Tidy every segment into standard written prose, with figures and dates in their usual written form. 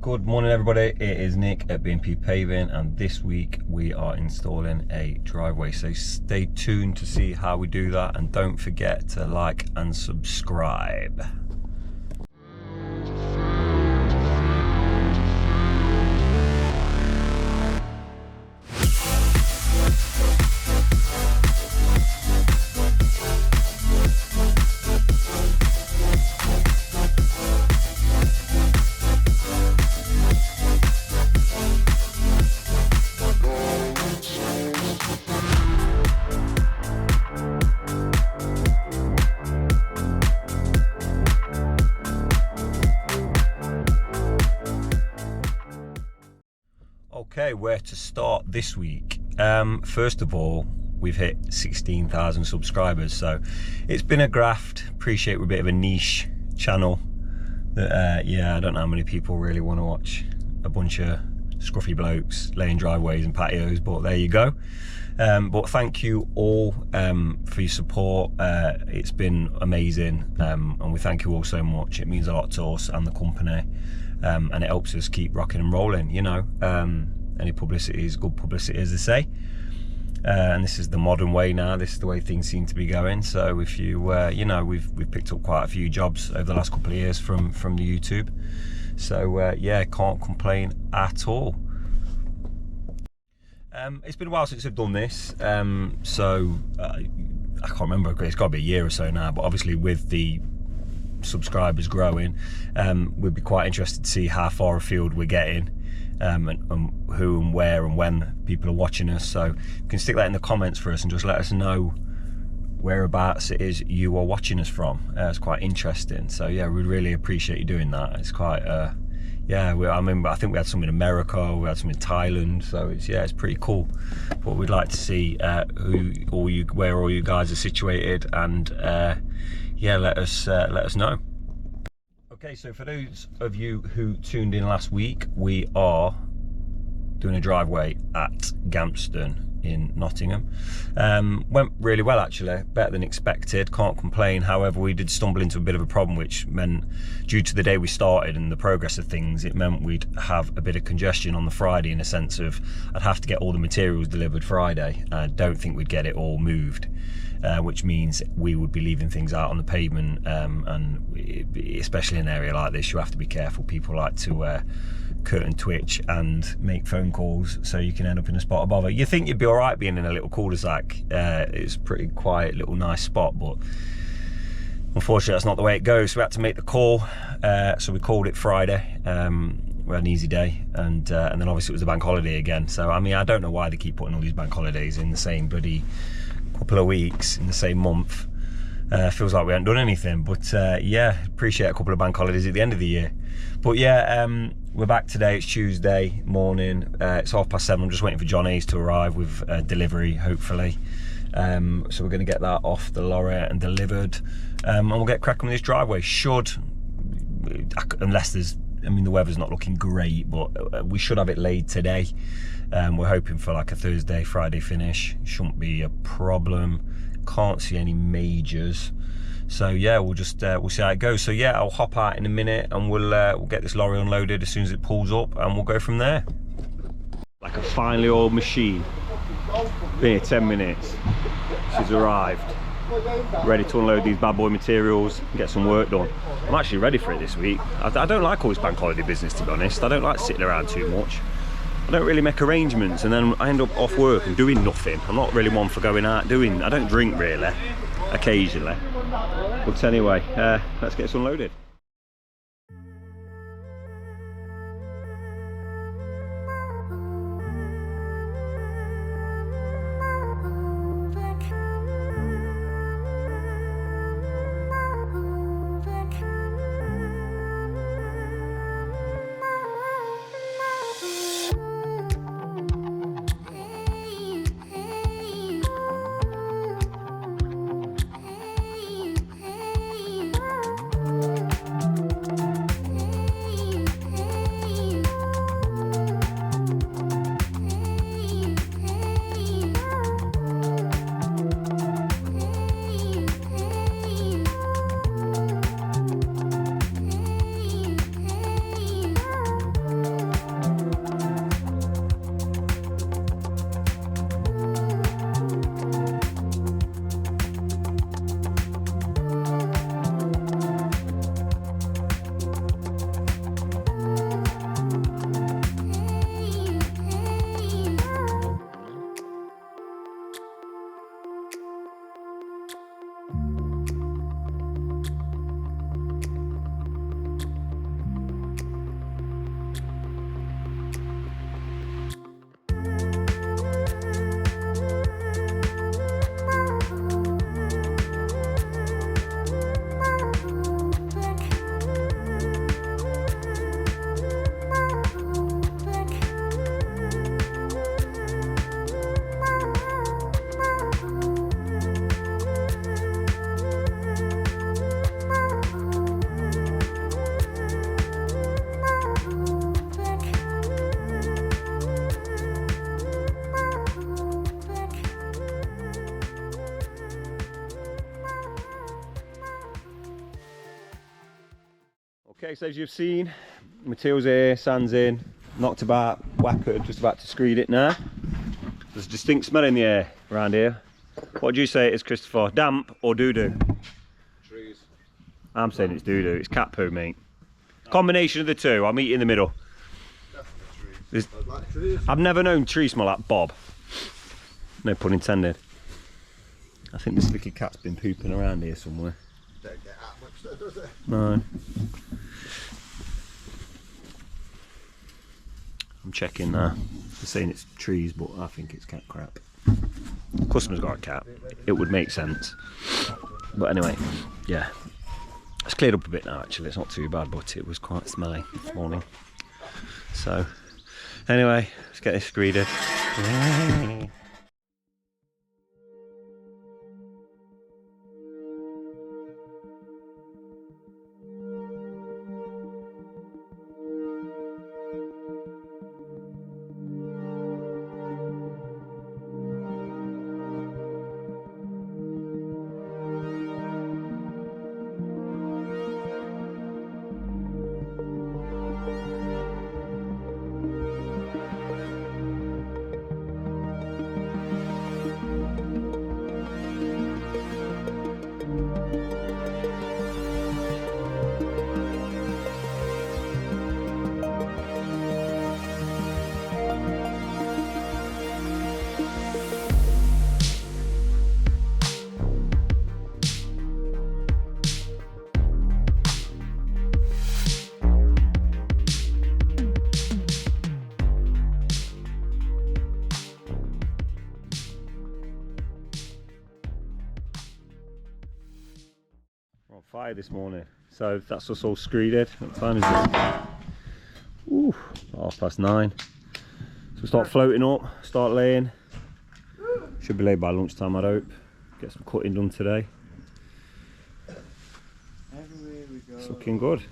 Good morning everybody, it is Nick at B&P Paving and this week we are installing a driveway, so stay tuned to see how we do that and don't forget to like and subscribe. Okay, where to start this week? First of all, we've hit 16,000 subscribers, so it's been a graft. Appreciate we're a bit of a niche channel. That yeah, I don't know how many people really want to watch a bunch of scruffy blokes laying driveways and patios, but there you go. But thank you all for your support. It's been amazing, and we thank you all so much. It means a lot to us and the company. And it helps us keep rocking and rolling, you know. Any publicity is good publicity, as they say. And this is the modern way now. This is the way things seem to be going. So if you, you know, we've picked up quite a few jobs over the last couple of years from the YouTube. So yeah, can't complain at all. It's been a while since I've done this. So I can't remember. It's got to be a year or so now. But obviously with the subscribers growing, we'd be quite interested to see how far afield we're getting, and who and where and when people are watching us. So you can stick that in the comments for us and just let us know whereabouts it is you are watching us from. It's quite interesting. So yeah, we'd really appreciate you doing that. It's quite yeah, I think we had some in America, we had some in Thailand, so it's pretty cool. But we'd like to see where all you guys are situated, and yeah, let us know. Okay, so for those of you who tuned in last week, we are doing a driveway at Gampston in Nottingham. Went really well actually, better than expected, can't complain. However, we did stumble into a bit of a problem, which meant, due to the day we started and the progress of things, it meant we'd have a bit of congestion on the Friday, in a sense of I'd have to get all the materials delivered Friday. I don't think we'd get it all moved. Which means we would be leaving things out on the pavement, and especially in an area like this, you have to be careful. People like to curtain twitch and make phone calls, so you can end up in a spot of bother. You think you'd be all right being in a little cul-de-sac. It's a pretty quiet little nice spot, but unfortunately that's not the way it goes. So we had to make the call, so we called it Friday. We had an easy day, and then obviously it was a bank holiday again. So I mean, I don't know why they keep putting all these bank holidays in the same bloody couple of weeks in the same month. Feels like we haven't done anything, but yeah, appreciate a couple of bank holidays at the end of the year. But yeah, we're back today. It's Tuesday morning, it's 7:30. I'm just waiting for John Hayes to arrive with delivery, hopefully. So we're going to get that off the lorry and delivered, and we'll get cracking with this driveway. Unless there's, I mean, the weather's not looking great, but we should have it laid today. We're hoping for like a Thursday, Friday finish. Shouldn't be a problem. Can't see any majors. So yeah, we'll see how it goes. So yeah, I'll hop out in a minute and we'll get this lorry unloaded as soon as it pulls up, and we'll go from there. Like a finely oiled machine. Been here 10 minutes. She's arrived. Ready to unload these bad boy materials and get some work done. I'm actually ready for it this week. I don't like all this bank holiday business, to be honest. I don't like sitting around too much. I don't really make arrangements and then I end up off work and doing nothing. I'm not really one for going out I don't drink really, occasionally. But anyway, let's get this unloaded. Okay, so as you've seen, materials here, sand's in, knocked about, whackered, just about to screed it now. There's a distinct smell in the air around here. What do you say it is, Christopher? Damp or doo-doo? Trees. I'm saying it's doo-doo, it's cat poo, mate. Combination of the two, I'll meet you in the middle. Definitely trees. Like trees. I've never known trees smell like Bob. No pun intended. I think this little cat's been pooping around here somewhere. Don't get that much though, does it? No. I'm checking now. They're saying it's trees, but I think it's cat crap. Customer's got a cat. It would make sense. But anyway, yeah. It's cleared up a bit now actually. It's not too bad, but it was quite smelly this morning. So, anyway, let's get this screeded. We're on fire this morning, so that's us all screeded. What time is it? Ooh, 9:30. So start floating up, start laying. Should be laid by lunchtime, I'd hope. Get some cutting done today. Everywhere we go. It's looking good.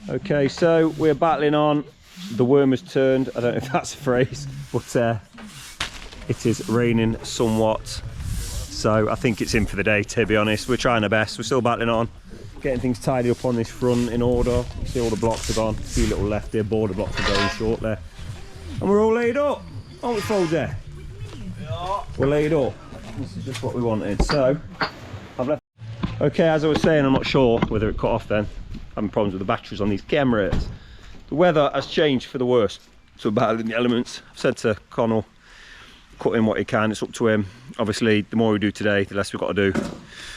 Okay, so we're battling on. The worm has turned. I don't know if that's a phrase, but it is raining somewhat. So I think it's in for the day, to be honest. We're trying our best. We're still battling on, getting things tidied up on this front in order. You see all the blocks are gone. A few little left there. Border blocks are going short there. And we're all laid up. Aren't we, Folder? We're laid up. This is just what we wanted. So I've left. Okay, as I was saying, I'm not sure whether it cut off then. Having problems with the batteries on these cameras. The weather has changed for the worst. So battling the elements. I've said to Connell, cut in what he can. It's up to him. Obviously, the more we do today, the less we've got to do.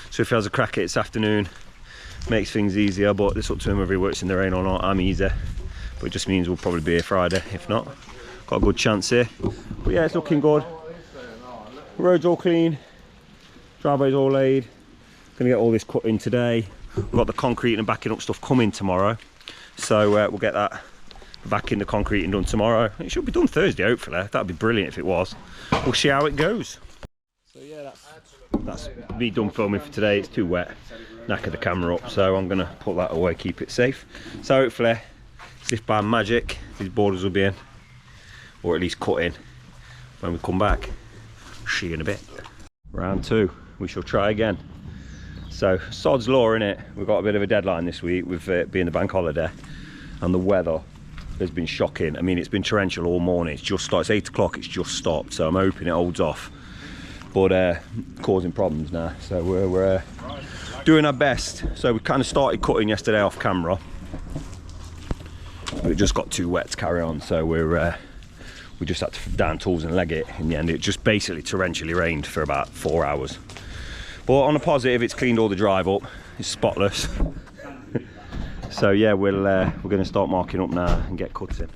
So if he has a crack at it this afternoon, makes things easier. But it's up to him whether he works in the rain or not. I'm easy. But it just means we'll probably be here Friday. If not, got a good chance here. But yeah, it's looking good. Road's all clean. Driveway's all laid. Gonna get all this cut in today. We've got the concrete and backing up stuff coming tomorrow. So we'll get that back in the concrete and done tomorrow. It should be done Thursday, hopefully. That'd be brilliant if it was. We'll see how it goes. So yeah, that's me done filming for today. It's too wet. Knackered the camera up, so I'm gonna put that away, keep it safe. So hopefully, as if by magic, these borders will be in, or at least cut in when we come back. See you in a bit. Round 2, we shall try again. So sod's law, innit? We've got a bit of a deadline this week with it being the bank holiday, and the weather has been shocking. I mean, it's been torrential all morning. It's just started. It's 8 o'clock. It's just stopped. So I'm hoping it holds off, but causing problems now. So we're doing our best. So we kind of started cutting yesterday off camera, but it just got too wet to carry on. So we just had to down tools and leg it. In the end, it just basically torrentially rained for about 4 hours. But on a positive, it's cleaned all the drive up. It's spotless. So yeah, we're going to start marking up now and get cuts in.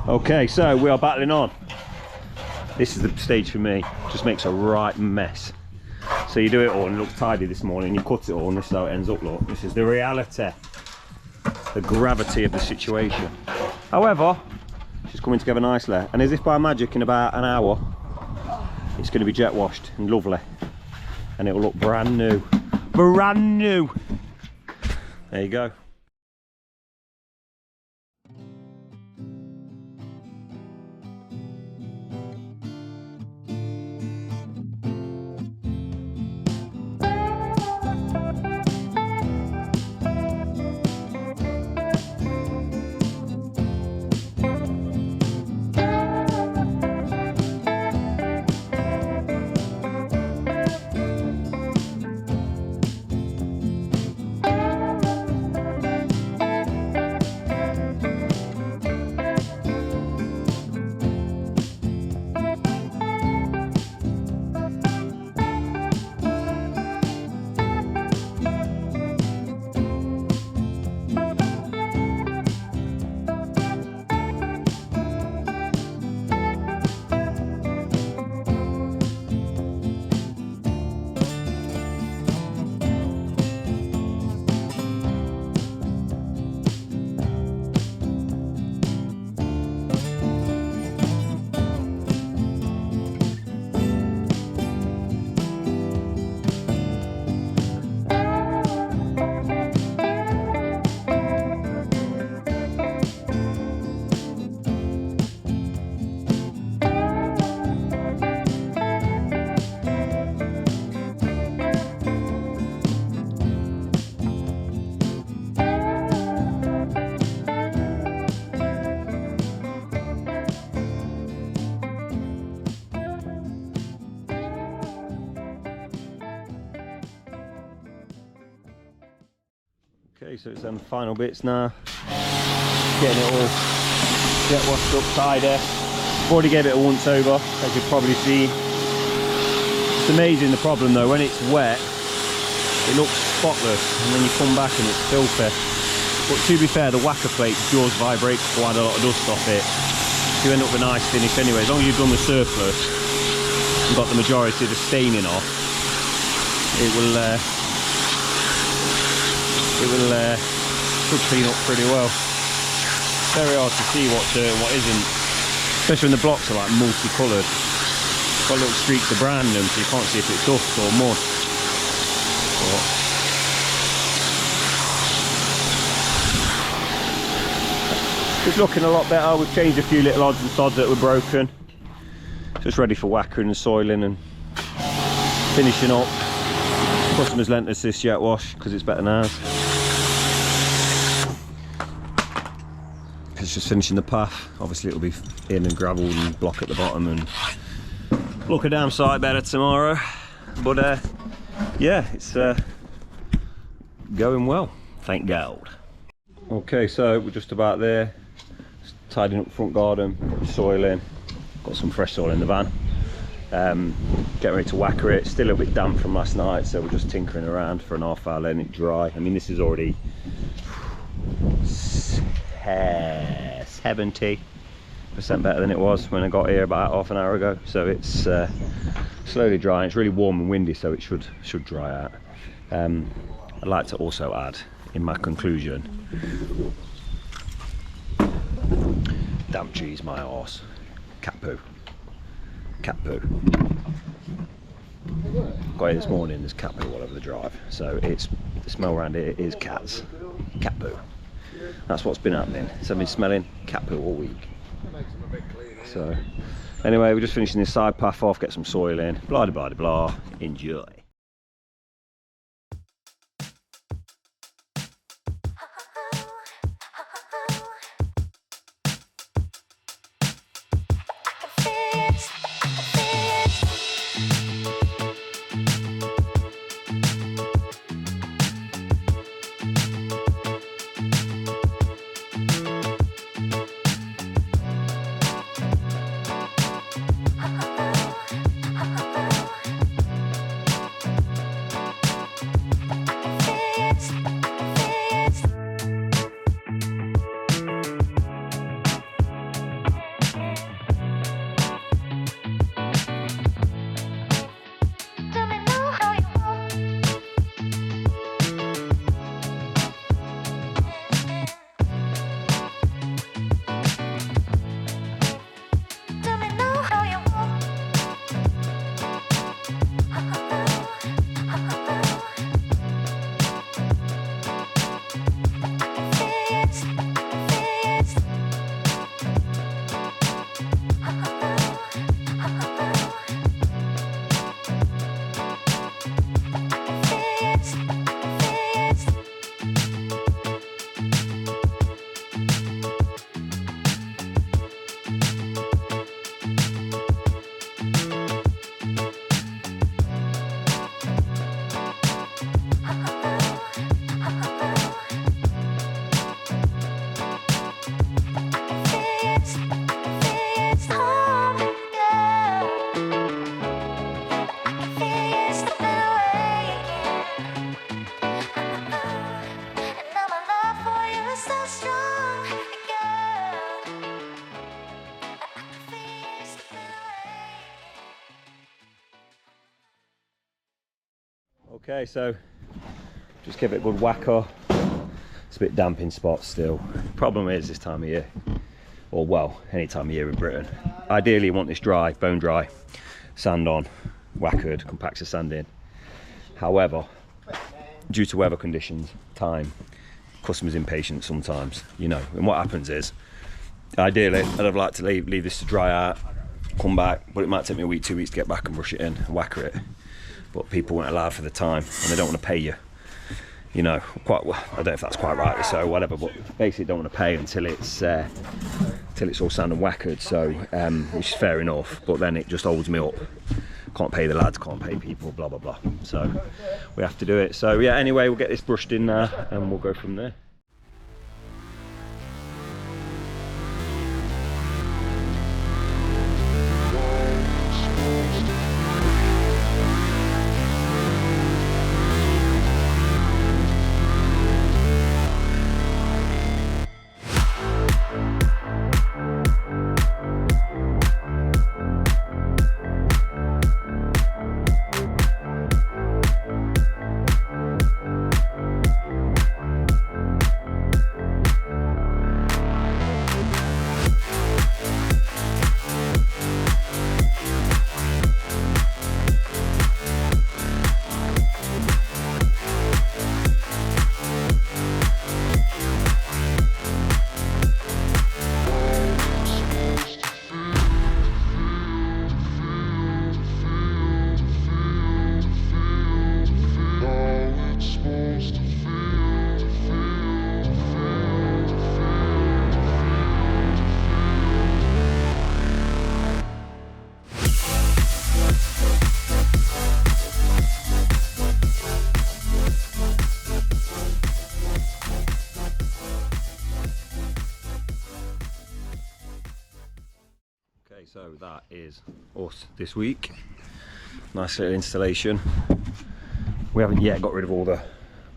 Okay, so we are battling on. This is the stage for me. Just makes a right mess. So you do it all and it looks tidy this morning, you cut it all and this is how it ends up, look. This is the reality, the gravity of the situation. However, it's coming together nicely, and as if by magic in about an hour, it's going to be jet washed and lovely. And it will look brand new. Brand new! There you go. Okay, so it's the final bits now. Getting it all jet washed up, tidy. I've already gave it a once over, as you've probably seen. It's amazing the problem though, when it's wet, it looks spotless, and then you come back and it's filthy. But to be fair, the whacker plate does vibrate quite a lot of dust off it. So you end up with a nice finish anyway. As long as you've done the surplus and got the majority of the staining off, it will should clean up pretty well. Very hard to see what's dirt and what isn't, especially when the blocks are like multicoloured. Got little streaks of brown in them, so you can't see if it's dust or mud. But it's looking a lot better. We've changed a few little odds and sods that were broken. Just ready for whackering and soiling and finishing up. Customers lent us this jet wash because it's better than ours. It's just finishing the path. Obviously it'll be in and gravel and block at the bottom and look a damn sight better tomorrow. But yeah, it's going well, thank God. Okay, so we're just about there. Just tidying up the front garden, put the soil in. Got some fresh soil in the van. Getting ready to whacker it. Still a little bit damp from last night, so we're just tinkering around for an half hour, letting it dry. I mean, this is already 70% better than it was when I got here about half an hour ago. So it's slowly drying. It's really warm and windy, so it should dry out. I'd like to also add in my conclusion, damp cheese, my arse, cat poo. Cat poo. Got here this morning, there's cat poo all over the drive. So it's, the smell around here is cats. Cat poo. That's what's been happening. So I've been smelling cat poo all week. So anyway, we're just finishing this side path off, get some soil in, blah blah blah blah. Enjoy. Okay, so just give it a good whacker. It's a bit damp in spots still. Problem is this time of year, or well, any time of year in Britain, ideally you want this dry, bone dry, sand on, whackered, compactor sand in. However, due to weather conditions, time, customers impatient sometimes, you know, and what happens is, ideally I'd have liked to leave this to dry out, come back, but it might take me a week, 2 weeks to get back and brush it in and whacker it. But people won't allow for the time and they don't want to pay you. You know, quite well, I don't know if that's quite right, so whatever, but basically don't want to pay until it's all sand and whackered, so which is fair enough, but then it just holds me up can't pay the lads, can't pay people, blah blah blah. So we have to do it. So yeah, anyway, we'll get this brushed in now and we'll go from there. Okay, so that is us this week. Nice little installation. We haven't yet got rid of all the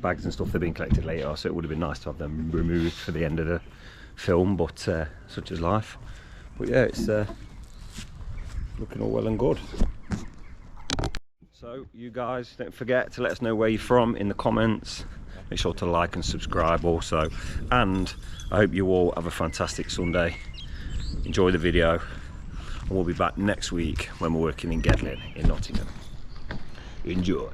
bags and stuff. They've been collected later, so it would have been nice to have them removed for the end of the film, but such is life. But yeah, it's looking all well and good. So you guys, don't forget to let us know where you're from in the comments. Make sure to like and subscribe also, and I hope you all have a fantastic Sunday. Enjoy the video, and we'll be back next week when we're working in Gedling in Nottingham. Enjoy.